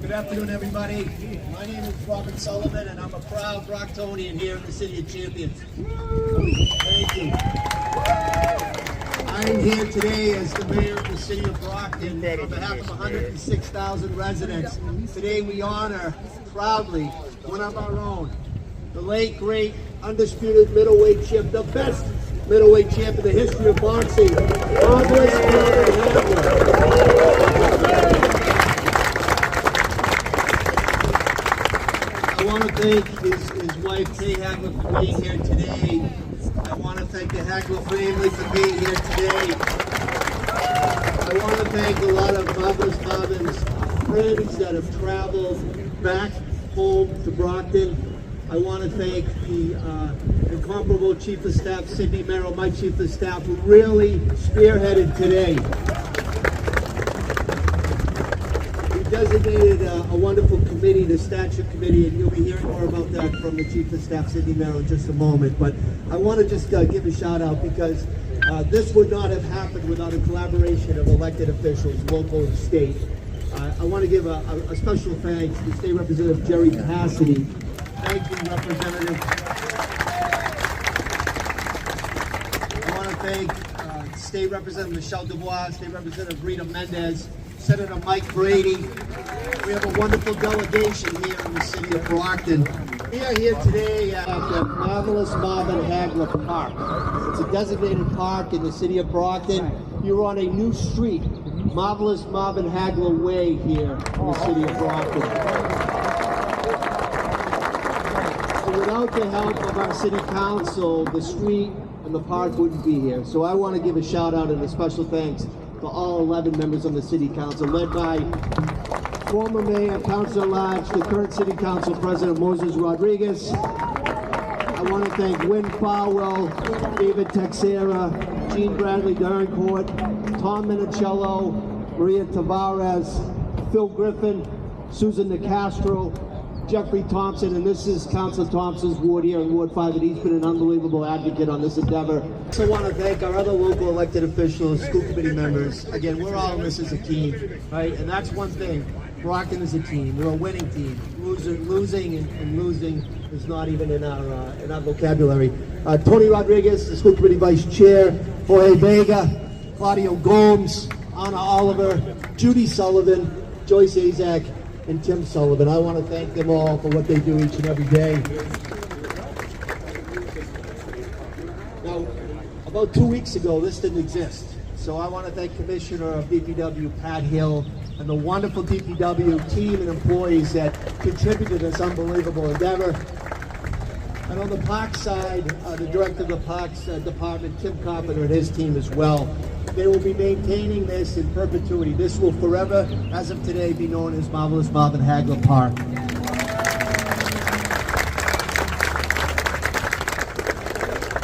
Good afternoon, everybody. My name is Robert Sullivan, and I'm a proud Brocktonian here in the City of Champions. Thank you. I'm here today as the mayor of the City of Brockton on behalf of 106,000 residents. Today we honor, proudly, one of our own, the late, great, undisputed middleweight champ, the best middleweight champ in the history of boxing, Marvelous Marvin Hagler. I want to thank his wife, Kay Hagler, for being here today. I want to thank the Hagler family for being here today. I want to thank a lot of Marvelous Marvin's friends that have traveled back home to Brockton. I want to thank the incomparable Chief of Staff, Sidney Merrill, my Chief of Staff, who really spearheaded today. We designated a wonderful committee, the Statute Committee, and you'll be hearing more about that from the Chief of Staff, Sidney Merrill, in just a moment. But I want to just give a shout out because this would not have happened without a collaboration of elected officials, local and state. I want to give a special thanks to State Representative Jerry Cassidy. Thank you, Representative. I want to thank State Representative Michelle Dubois, State Representative Rita Mendez, Senator Mike Brady. We have a wonderful delegation here in the City of Brockton. We are here today at the Marvelous Marvin Hagler Park. It's a designated park in the City of Brockton. You're on a new street, Marvelous Marvin Hagler Way here in the City of Brockton. Without the help of our city council, the street and the park wouldn't be here. So I want to give a shout out and a special thanks to all 11 members of the city council, led by former mayor, councilor at large, the current city council president, Moses Rodriguez. I want to thank Wynn Farwell, David Texera, Gene Bradley Durancourt, Tom Minicello, Maria Tavares, Phil Griffin, Susan Nicastro, Jeffrey Thompson, and this is Councilor Thompson's ward here in Ward 5, and he's been an unbelievable advocate on this endeavor. I also want to thank our other local elected officials, school committee members. Again, we're all in this as a team, right? And that's one thing. Brockton is a team. We're a winning team. Losing and losing is not even in our vocabulary. Tony Rodriguez, the school committee vice chair, Jorge Vega, Claudio Gomes, Anna Oliver, Judy Sullivan, Joyce Azak, and Tim Sullivan. I want to thank them all for what they do each and every day. Now, about 2 weeks ago, this didn't exist. So I want to thank Commissioner of DPW, Pat Hill, and the wonderful DPW team and employees that contributed to this unbelievable endeavor. And on the parks side, the director of the parks department, Tim Carpenter, and his team as well. They will be maintaining this in perpetuity. This will forever, as of today, be known as Marvelous Marvin Hagler Park.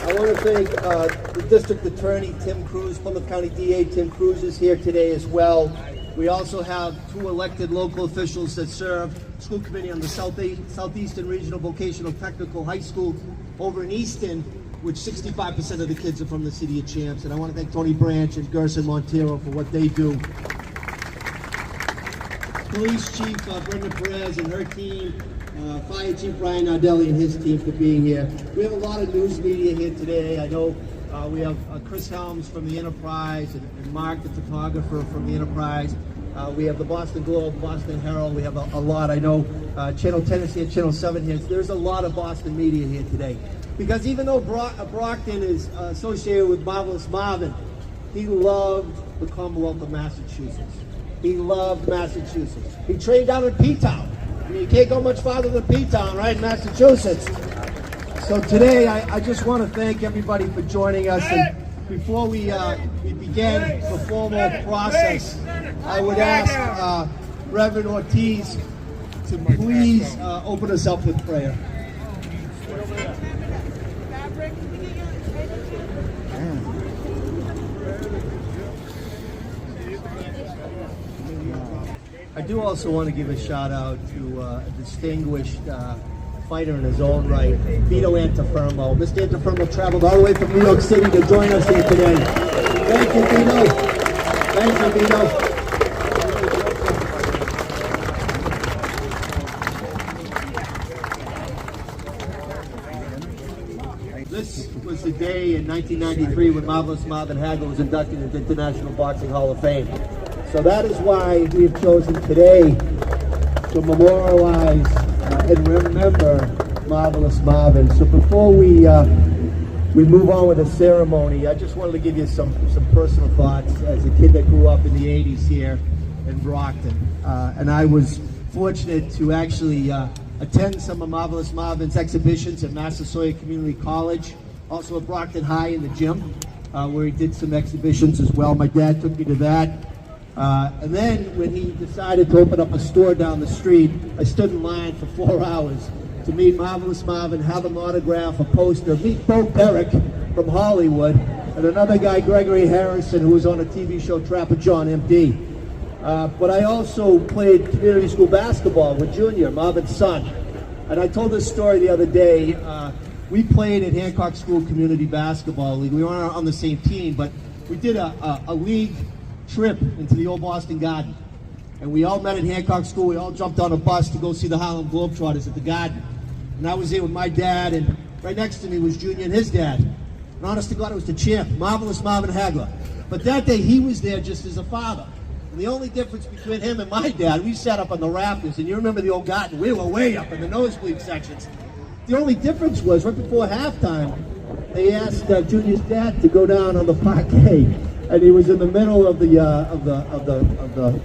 I want to thank the District Attorney, Tim Cruz, Plymouth County DA, Tim Cruz is here today as well. We also have 2 elected local officials that serve school committee on the Southeastern Regional Vocational Technical High School over in Easton, which 65% of the kids are from the City of Champs. And I want to thank Tony Branch and Gerson Montero for what they do. Police Chief Brenda Perez and her team, Fire Chief Brian Nardelli and his team for being here. We have a lot of news media here today. I know we have Chris Helms from the Enterprise and Mark, the photographer from the Enterprise. We have the Boston Globe, Boston Herald. We have a lot. I know Channel 10 is here, Channel 7 here. There's a lot of Boston media here today. Because even though Brockton is associated with Marvelous Marvin, he loved the Commonwealth of Massachusetts. He loved Massachusetts. He trained down in P-Town. I mean, you can't go much farther than P-Town, right, in Massachusetts. So today, I just want to thank everybody for joining us. And before we begin the formal process, I would ask Reverend Ortiz to please open us up with prayer. I do also want to give a shout out to a distinguished fighter in his own right, Vito Antuofermo. Mr. Antuofermo traveled all the way from New York City to join us here today. Thank you, Vito. Thank you, Vito. in 1993 when Marvelous Marvin Hagler was inducted into the International Boxing Hall of Fame. So that is why we've chosen today to memorialize and remember Marvelous Marvin. So before we move on with the ceremony, I just wanted to give you some personal thoughts as a kid that grew up in the 80s here in Brockton. And I was fortunate to actually attend some of Marvelous Marvin's exhibitions at Massasoit Community College, also at Brockton High in the gym, where he did some exhibitions as well. My dad took me to that. And then when he decided to open up a store down the street, I stood in line for 4 hours to meet Marvelous Marvin, have him autograph a poster, meet Bo Derek from Hollywood, and another guy, Gregory Harrison, who was on a TV show, Trapper John, MD. But I also played community school basketball with Junior, Marvin's son. And I told this story the other day. We played at Hancock School Community Basketball League. We weren't on the same team, but we did a league trip into the old Boston Garden. And we all met at Hancock School. We all jumped on a bus to go see the Harlem Globetrotters at the Garden. And I was there with my dad, and right next to me was Junior and his dad. And honest to God, it was the champ, Marvelous Marvin Hagler. But that day, he was there just as a father. And the only difference between him and my dad, we sat up on the rafters, and you remember the old Garden, we were way up in the nosebleed sections. The only difference was, right before halftime, they asked Junior's dad to go down on the parquet. And he was in the middle of the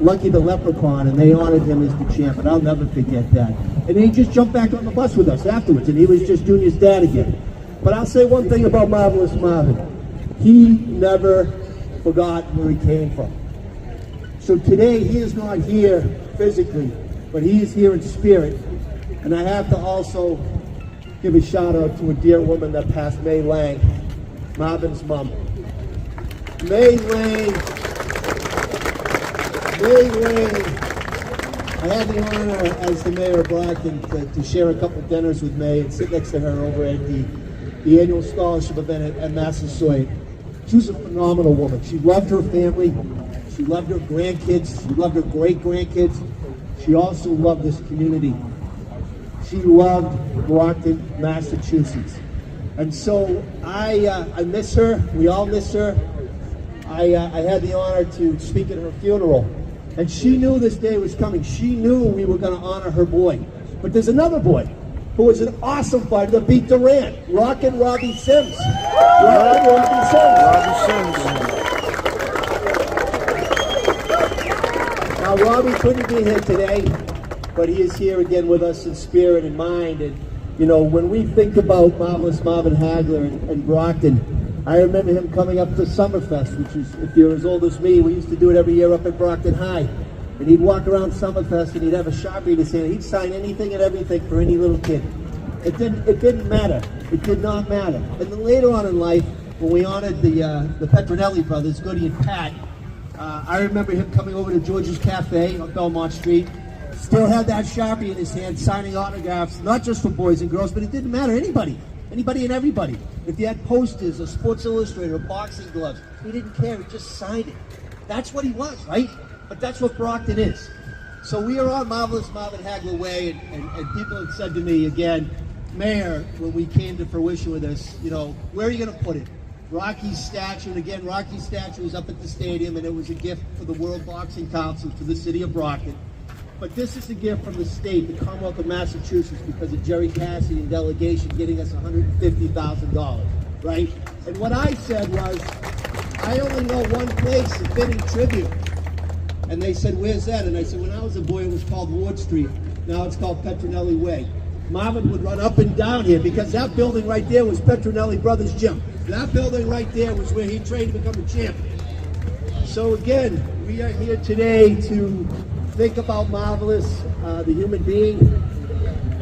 Lucky the Leprechaun, and they honored him as the champ, and I'll never forget that. And he just jumped back on the bus with us afterwards, and he was just Junior's dad again. But I'll say one thing about Marvelous Marvin. He never forgot where he came from. So today, he is not here physically, but he is here in spirit. And I have to also give a shout out to a dear woman that passed, May Lang, Marvin's mom. May Lang, I had the honor as the mayor of Brockton to share a couple dinners with May and sit next to her over at the annual scholarship event at Massasoit. She was a phenomenal woman. She loved her family, she loved her grandkids, she loved her great-grandkids. She also loved this community. She loved Brockton, Massachusetts. And so I miss her, we all miss her. I had the honor to speak at her funeral, and she knew this day was coming. She knew we were going to honor her boy. But there's another boy who was an awesome fighter that beat Durant, Rockin' Robbie Sims. Robbie Sims. Now, Robbie couldn't be here today, but he is here again with us in spirit and mind. And, you know, when we think about Marvelous Marvin Hagler and Brockton, I remember him coming up to Summerfest, which is, if you're as old as me, we used to do it every year up at Brockton High. And he'd walk around Summerfest and he'd have a Sharpie in his hand. He'd sign anything and everything for any little kid. It didn't matter. It did not matter. And then later on in life, when we honored the Petronelli brothers, Goody and Pat, I remember him coming over to George's Cafe on Belmont Street. Still had that Sharpie in his hand, signing autographs, not just for boys and girls, but it didn't matter. Anybody and everybody. If you had posters or Sports Illustrated or boxing gloves, he didn't care, he just signed it. That's what he was, right? But that's what Brockton is. So we are on Marvelous Marvin Hagler Way, and people have said to me again, Mayor, when we came to fruition with this, you know, where are you going to put it? Rocky's statue, and again, Rocky's statue was up at the stadium, and it was a gift for the World Boxing Council to the city of Brockton. But this is a gift from the state, the Commonwealth of Massachusetts, because of Jerry Cassidy and delegation getting us $150,000, right? And what I said was, I only know one place to fit in tribute. And they said, where's that? And I said, when I was a boy, it was called Ward Street. Now it's called Petronelli Way. Marvin would run up and down here because that building right there was Petronelli Brothers Gym. That building right there was where he trained to become a champion. So again, we are here today to think about Marvelous, the human being.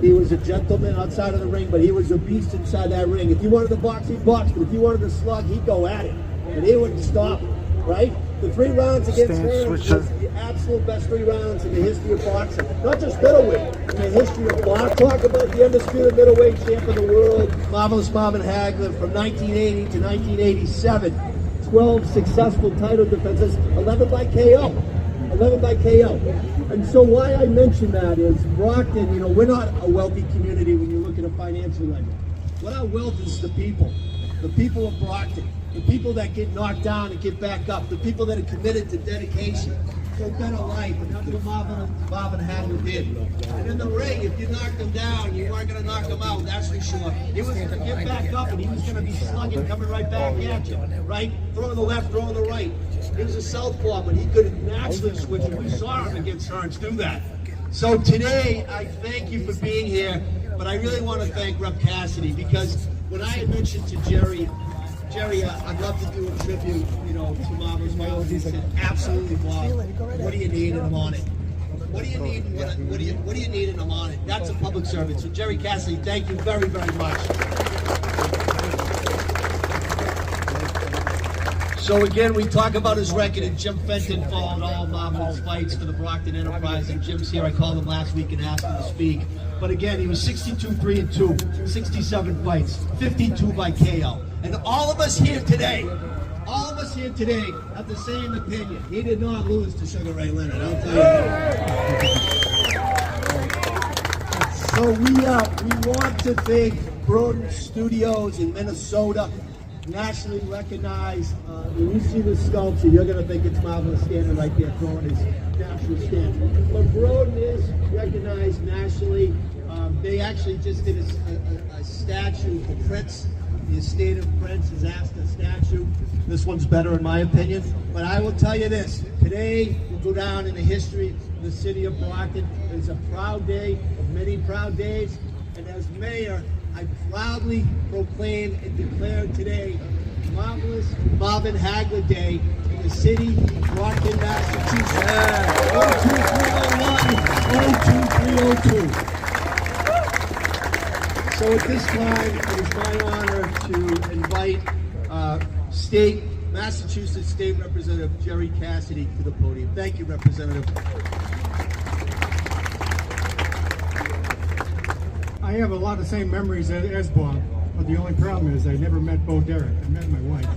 He was a gentleman outside of the ring, but he was a beast inside that ring. If you wanted to box, he'd box, but if you wanted to slug, he'd go at it. And he wouldn't stop, right? The 3 rounds against him was the absolute best 3 rounds in the history of boxing. Not just middleweight, in the history of boxing. Talk about the undisputed middleweight champ of the world, Marvelous Marvin Hagler, from 1980 to 1987. 12 successful title defenses, 11 by KO. 11 by KO. And so why I mention that is Brockton, you know, we're not a wealthy community when you look at a financial ledger. What our wealth is the people. the people of Brockton, the people that get knocked down and get back up, the people that are committed to dedication, to a better life, and that's what Marvin Hagler did. And in the ring, if you knocked him down, you weren't going to knock him out, that's for sure. He was going to get back up, and he was going to be slugging, coming right back at you, right? Throwing the left, throwing the right. He was a southpaw, but he could naturally switch, and we saw him against Hearns do that. So today, I thank you for being here, but I really want to thank Rep. Cassidy, because when I had mentioned to Jerry, I'd love to do a tribute, to Marvelous Marvin. He said, absolutely, Bob. What do you need? And I'm on it. What do you need? And what do you need? And I'm on it. That's a public service. So Jerry Cassidy, thank you very, very much. So again, we talk about his record, and Jim Fenton followed all Marvel's fights for the Brockton Enterprise, and Jim's here. I called him last week and asked him to speak. But again, he was 62-3-2, 67 fights, 52 by KO. And all of us here today have the same opinion. He did not lose to Sugar Ray Leonard, I'll tell you. So we want to thank Brockton Studios in Minnesota, nationally recognized. When you see this sculpture, you're going to think it's Marvelous standing right there throwing his national stand. But Brockton is recognized nationally. They actually just did a statue for Prince. The estate of Prince has asked a statue. This one's better in my opinion. But I will tell you this, today will go down in the history of the city of Brockton. It's a proud day of many proud days. And as mayor, I proudly proclaim and declare today Marvelous Marvin Hagler Day in the city of Brockton, Massachusetts. 02301, 02302. So at this time, it is my honor to invite Massachusetts State Representative Jerry Cassidy to the podium. Thank you, Representative. I have a lot of the same memories as Bob, but the only problem is I never met Bo Derek. I met my wife.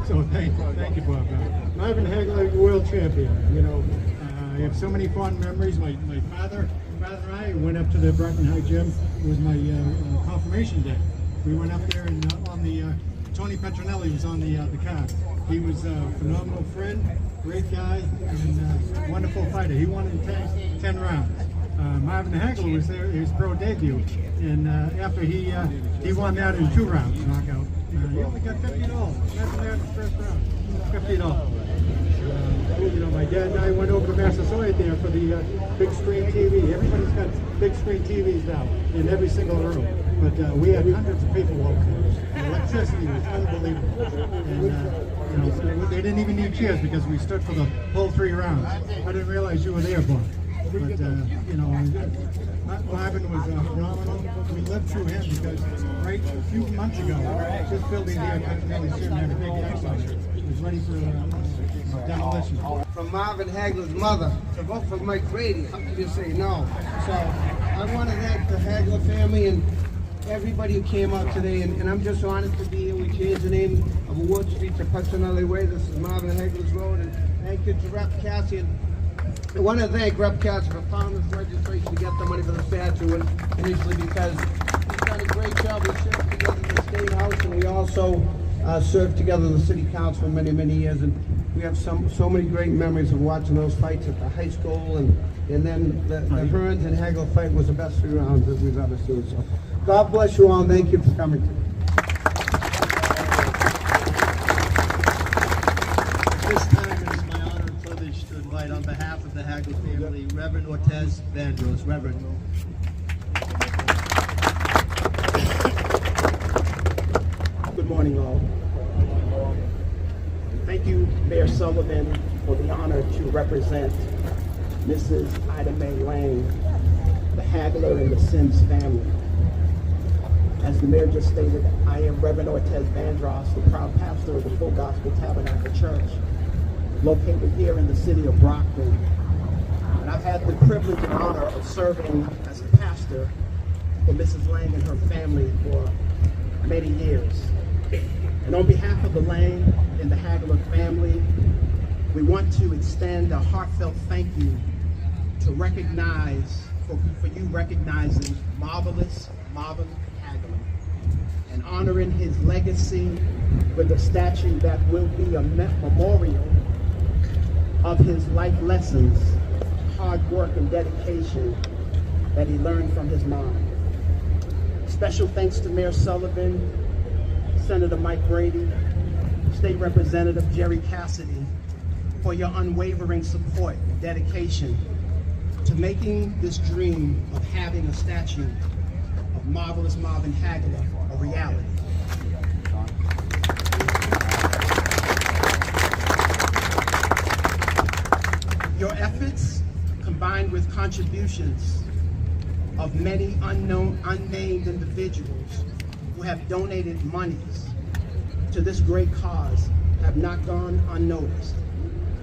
so thank you, Bob. Marvin Hagler, world champion. I have so many fond memories. My father and I went up to the Brockton High Gym. It was my confirmation day. We went up there and on the Tony Petronelli was on the card. He was a phenomenal friend, great guy, and wonderful fighter. He won in 10 rounds. Marvin Hagler was there, his pro debut, and after he won that in 2 rounds knockout. He only got $50. That's that in the first round. $50. My dad and I went over to Massasoit there for the big screen TV. Everybody's got big screen TVs now in every single room. But we had hundreds of people over there. The electricity was unbelievable. And they didn't even need chairs because we stood for the whole 3 rounds. I didn't realize you were there, Bob. But, Marvin was phenomenal. We lived through him because right a few months ago, this building here, Petronelli Gym, had a big house on it. It was ready for demolition. From Marvin Hagler's mother to vote for Mike Grady, how could you say no? So I want to thank the Hagler family and everybody who came out today, and I'm just honored to be here. We changed the name of Ward Street to Petronelli Way. This is Marvin Hagler's Road, and thank you to Rep. Cassidy. I want to thank Rep. Cassidy for filing this legislation to get the money for the statue, and initially because he's done a great job. We served together in the State House, and we also served together in the City Council for many, many years, and we have so many great memories of watching those fights at the high school, and then the Hearns and Hagler fight was the best 3 rounds that we've ever seen. So God bless you all, and thank you for coming today. This time it is my honor and privilege to invite, on behalf of the Hagler family, Reverend Ortez Vandross. Reverend. Good morning, all. Thank you, Mayor Sullivan, for the honor to represent Mrs. Ida Mae Lang, the Hagler and the Sims family. As the mayor just stated, I am Reverend Ortez Vandross, the proud pastor of the Full Gospel Tabernacle Church, located here in the city of Brockton. And I've had the privilege and honor of serving as a pastor for Mrs. Lang and her family for many years. And on behalf of the Lang and the Hagler family, we want to extend a heartfelt thank you to recognize, for you recognizing Marvelous Marvin Hagler. and honoring his legacy with a statue that will be a memorial of his life lessons, hard work, and dedication that he learned from his mom. Special thanks to Mayor Sullivan, Senator Mike Brady, State Representative Jerry Cassidy for your unwavering support and dedication to making this dream of having a statue of Marvelous Marvin Hagler a reality. Your efforts, combined with contributions of many unnamed individuals who have donated monies to this great cause, have not gone unnoticed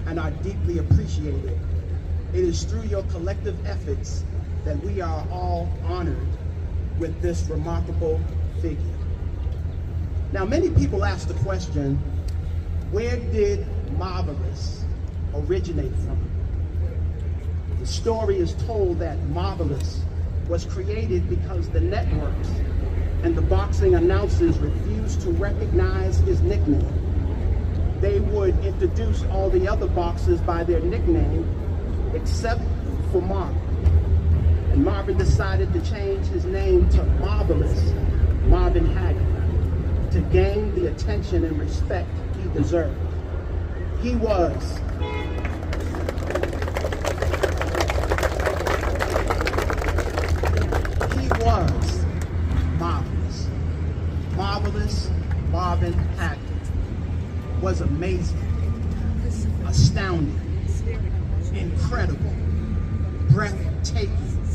and are deeply appreciated. It is through your collective efforts that we are all honored with this remarkable figure. Now, many people ask the question, where did Marvelous originate from? The story is told that Marvelous was created because the networks and the boxing announcers refused to recognize his nickname. They would introduce all the other boxers by their nickname except for Marvin. And Marvin decided to change his name to Marvelous Marvin Hagler to gain the attention and respect he deserved. He was marvelous. Marvelous Marvin Hagler was amazing, astounding, incredible, breathtaking,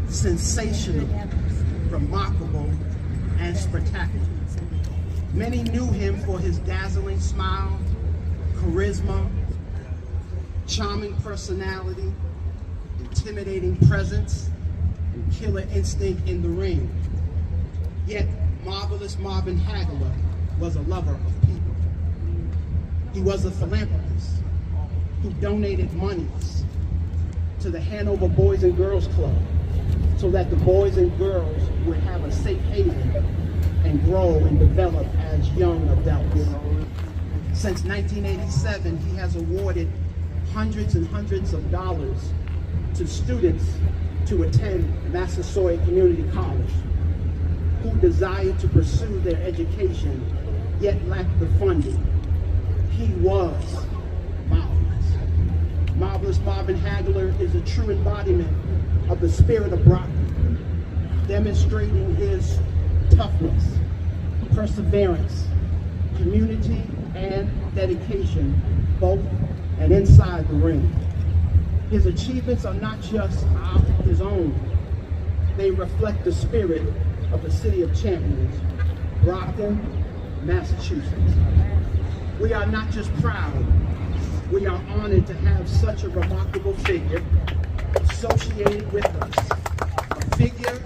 sensational, remarkable, and spectacular. Many knew him for his dazzling smile, charisma, charming personality, intimidating presence, and killer instinct in the ring. Yet, Marvelous Marvin Hagler was a lover of people. He was a philanthropist who donated monies to the Hanover Boys and Girls Club so that the boys and girls would have a safe haven and grow and develop as young adults. Since 1987, he has awarded hundreds and hundreds of dollars to students to attend Massasoit Community College who desired to pursue their education yet lacked the funding. He was marvelous. Marvelous Marvin Hagler is a true embodiment of the spirit of Brockton, demonstrating his toughness, perseverance, community, and dedication, both and inside the ring. His achievements are not just his own. They reflect the spirit of the City of Champions, Brockton, Massachusetts. We are not just proud, we are honored to have such a remarkable figure associated with us, a figure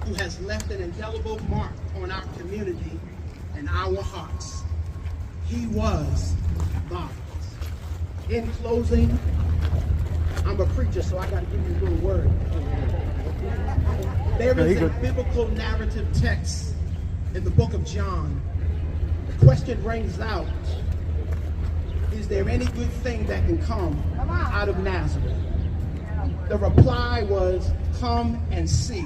who has left an indelible mark on our community and our hearts. He was marvelous. In closing, I'm a preacher, so I got to give you a little word. There is a biblical narrative text in the book of John. The question rings out, is there any good thing that can come out of Nazareth? The reply was, come and see.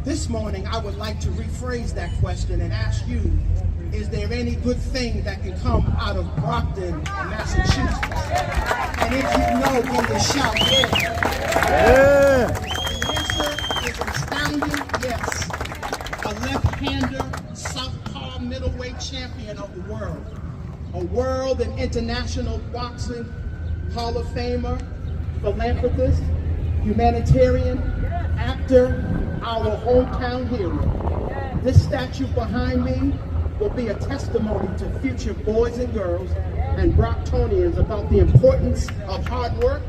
This morning, I would like to rephrase that question and ask you, is there any good thing that can come out of Brockton, Massachusetts? And if you know, can you shout yeah? The answer is astounding, yes. A left-hander, southpaw middleweight champion of the world. A world and international boxing Hall of Famer, philanthropist, humanitarian, actor, our hometown hero. This statue behind me will be a testimony to future boys and girls and Brocktonians about the importance of hard work,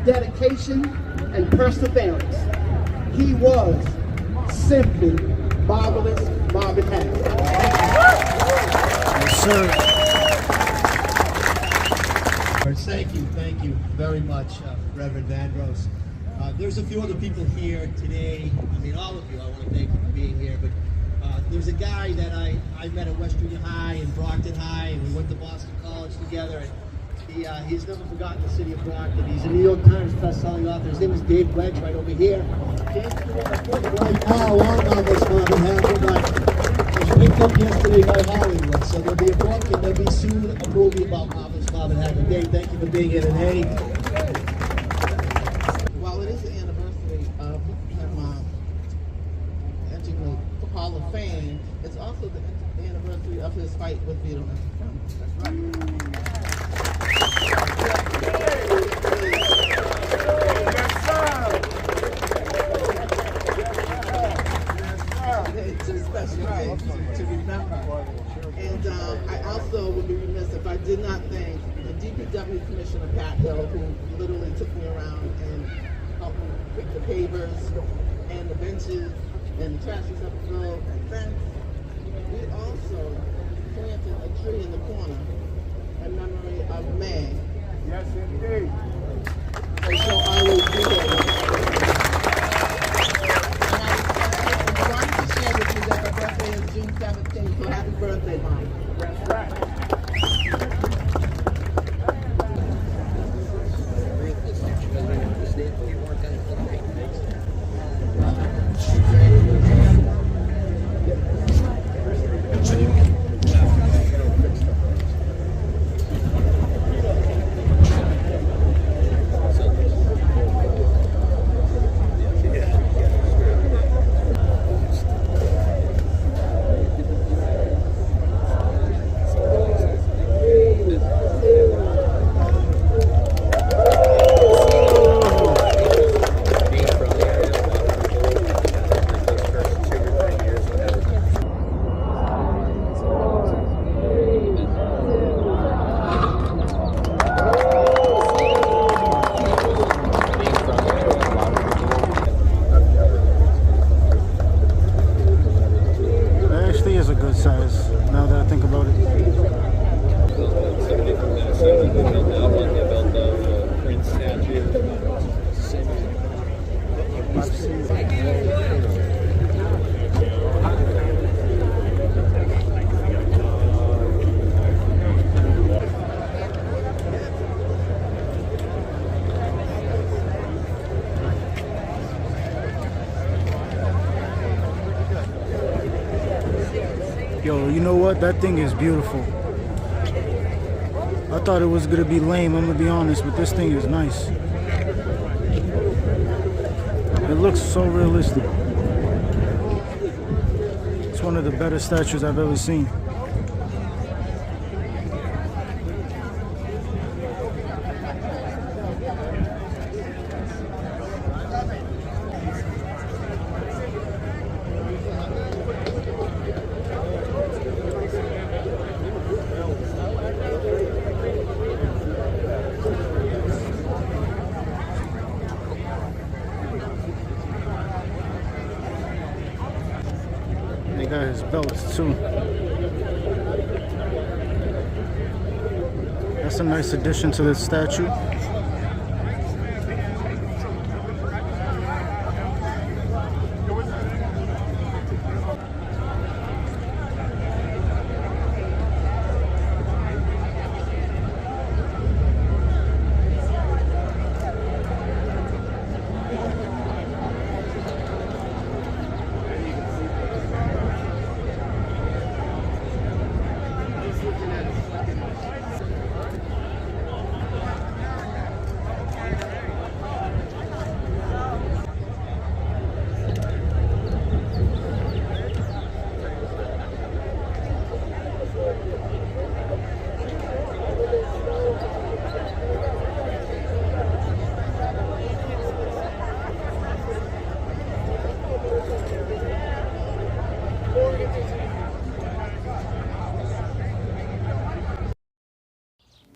dedication, and perseverance. He was simply Marvelous Marvin Hagler. Yes, sir. Thank you very much, Reverend Vandross. There's a few other people here today. I mean, all of you, I want to thank you for being here, but There was a guy that I met at West Junior High and Brockton High, and we went to Boston College together. And he's never forgotten the city of Brockton. He's a New York Times best-selling author. His name is Dave Wedge, right over here. Right now, on Marvelous Marvin Hagler, but it was picked up yesterday by Hollywood. So there'll be a book and there'll be soon a movie about Marvelous Marvin Hagler. Dave, thank you for being here today. While it is the anniversary of him entering the Hall of Fame, it's also the anniversary of his fight with Vito and Antuofermo. That's right. It's a special day to remember. And I also would be remiss if I did not thank the DPW Commissioner Pat Hill, who literally took me around and helped me pick the pavers and the benches and the trash receptacle and fence. We also planted a tree in the corner in memory of May. Yes, indeed. And so I will do it. And I wanted to share with you that her birthday is June 17th, so happy birthday, Mom. That's right. Yo, you know what? That thing is beautiful. I thought it was gonna be lame, I'm gonna be honest, but this thing is nice. It looks so realistic. It's one of the better statues I've ever seen. They got his belts too. That's a nice addition to the statue.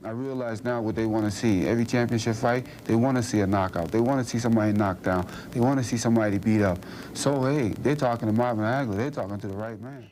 I realize now what they want to see. Every championship fight, they want to see a knockout. They want to see somebody knocked down. They want to see somebody beat up. So, hey, they're talking to Marvin Hagler. They're talking to the right man.